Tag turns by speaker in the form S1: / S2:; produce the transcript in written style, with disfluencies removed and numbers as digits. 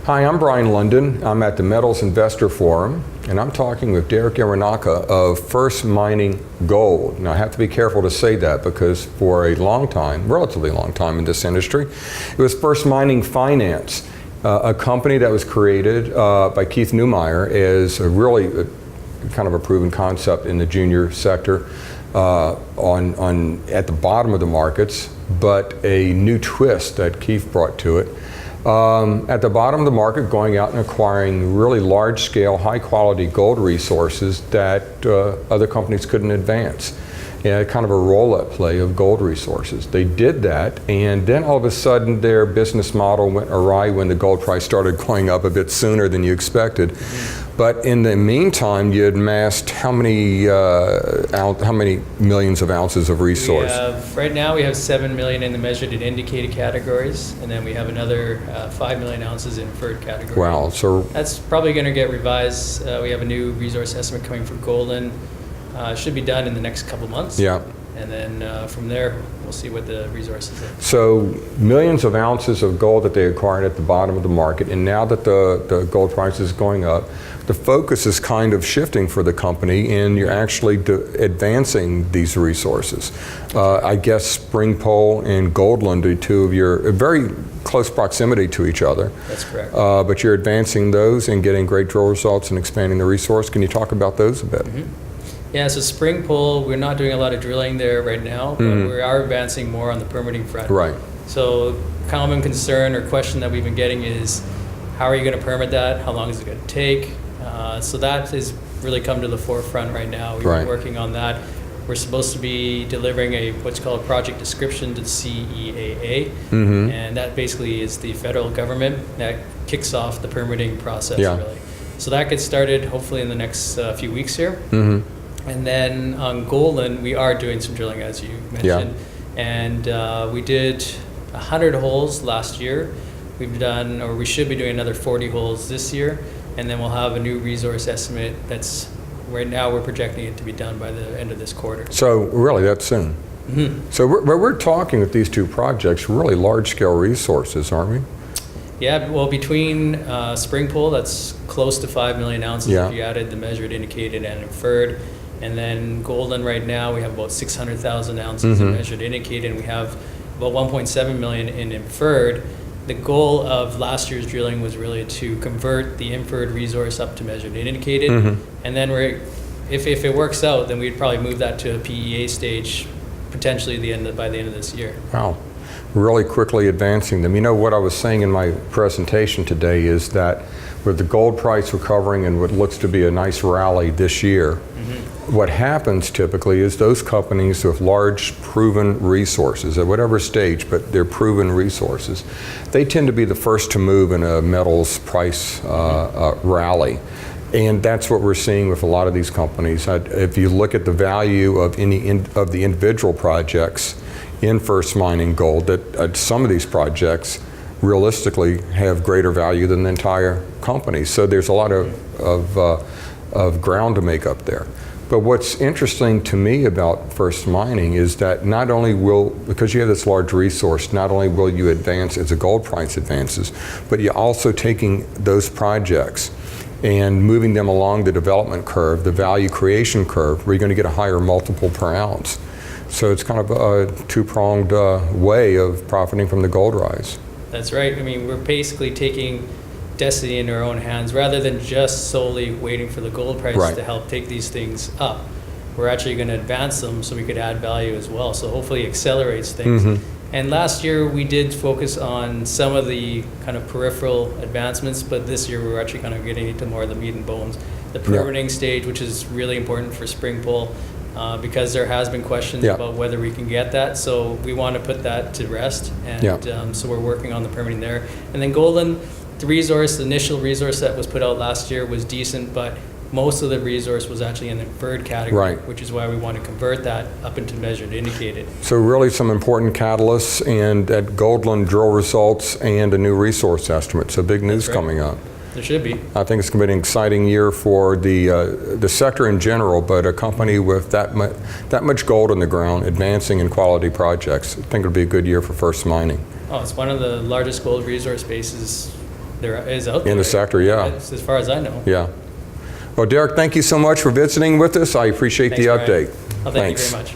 S1: Hi, I'm Brien Lundin. I'm at the Metals Investor Forum, and I'm talking with Derek Iwanaka of First Mining Gold. Now, I have to be careful to say that because for a long time, relatively long time in this industry, it was First Mining Finance, a company that was created by Keith Neumeyer as a really kind of a proven concept in the junior sector at the bottom of the markets, but a new twist that Keith brought to it. At the bottom of the market, going out and acquiring really large-scale, high-quality gold resources that other companies couldn't advance. Kind of a roll-up play of gold resources. They did that, and then all of a sudden their business model went awry when the gold price started going up a bit sooner than you expected. Mm-hmm. But in the meantime, you had amassed how many millions of ounces of resource?
S2: Right now we have 7 million in the measured and indicated categories, and then we have another 5 million ounces in inferred category.
S1: Wow. So
S2: that's probably going to get revised. We have a new resource estimate coming for Golden. Should be done in the next couple months.
S1: Yeah.
S2: And then from there, we'll see what the resources are.
S1: So millions of ounces of gold that they acquired at the bottom of the market, and now that the gold price is going up, the focus is kind of shifting for the company, and you're actually advancing these resources. I guess Springpole and Goldland are two of your very close proximity to each other.
S2: That's correct.
S1: But you're advancing those and getting great drill results and expanding the resource. Can you talk about those a bit?
S2: Mm-hmm. Yeah, so Springpole, we're not doing a lot of drilling there right now, but we are advancing more on the permitting front.
S1: Right.
S2: So common concern or question that we've been getting is, how are you going to permit that? How long is it going to take? So that has really come to the forefront right now. We've been working on that. We're supposed to be delivering what's called a project description to the CEAA, and that basically is the federal government that kicks off the permitting process, really. So that gets started hopefully in the next few weeks here. And then on Golden, we are doing some drilling, as you mentioned. And we did 100 holes last year. We've done, or we should be doing another 40 holes this year. And then we'll have a new resource estimate that's, right now we're projecting it to be done by the end of this quarter.
S1: So really, that's soon. So we're talking with these two projects, really large-scale resources, aren't we?
S2: Yeah, well, between Springpole, that's close to 5 million ounces if you added the measured, indicated, and inferred. And then Golden right now, we have about 600,000 ounces in measured indicated, and we have about 1.7 million in inferred. The goal of last year's drilling was really to convert the inferred resource up to measured and indicated. And then if it works out, then we'd probably move that to a PEA stage, potentially by the end of this year.
S1: Wow. Really quickly advancing them. You know, what I was saying in my presentation today is that with the gold price recovering and what looks to be a nice rally this year, what happens typically is those companies with large proven resources at whatever stage, but they're proven resources, they tend to be the first to move in a metals price rally. And that's what we're seeing with a lot of these companies. If you look at the value of of the individual projects in First Mining Gold, that some of these projects realistically have greater value than the entire company. So there's a lot of ground to make up there. But what's interesting to me about First Mining is that not only because you have this large resource, not only will you advance as the gold price advances, but you're also taking those projects and moving them along the development curve, the value creation curve, where you're going to get a higher multiple per ounce. So it's kind of a two-pronged way of profiting from the gold rise.
S2: That's right. I mean, we're basically taking destiny in our own hands rather than just solely waiting for the gold price to help take these things up. We're actually going to advance them so we could add value as well. So hopefully it accelerates things. And last year we did focus on some of the kind of peripheral advancements, but this year we're actually kind of getting into more of the meat and bones. The permitting stage, which is really important for Springpole, because there has been questions about whether we can get that. So we want to put that to rest. And so we're working on the permitting there. And then Golden, the initial resource that was put out last year was decent, but most of the resource was actually in the inferred category, which is why we want to convert that up into measured indicated.
S1: So really some important catalysts, and at Goldland drill results and a new resource estimate. So big news coming up.
S2: There should be.
S1: I think it's going to be an exciting year for the sector in general, but a company with that much gold in the ground advancing in quality projects, I think it'll be a good year for First Mining.
S2: Oh, it's one of the largest gold resource bases there is out there.
S1: In the sector, yeah.
S2: As far as I know.
S1: Yeah. Well, Derek, thank you so much for visiting with us. I appreciate the
S2: Thanks, Brian.
S1: update.
S2: Well, thank you very much.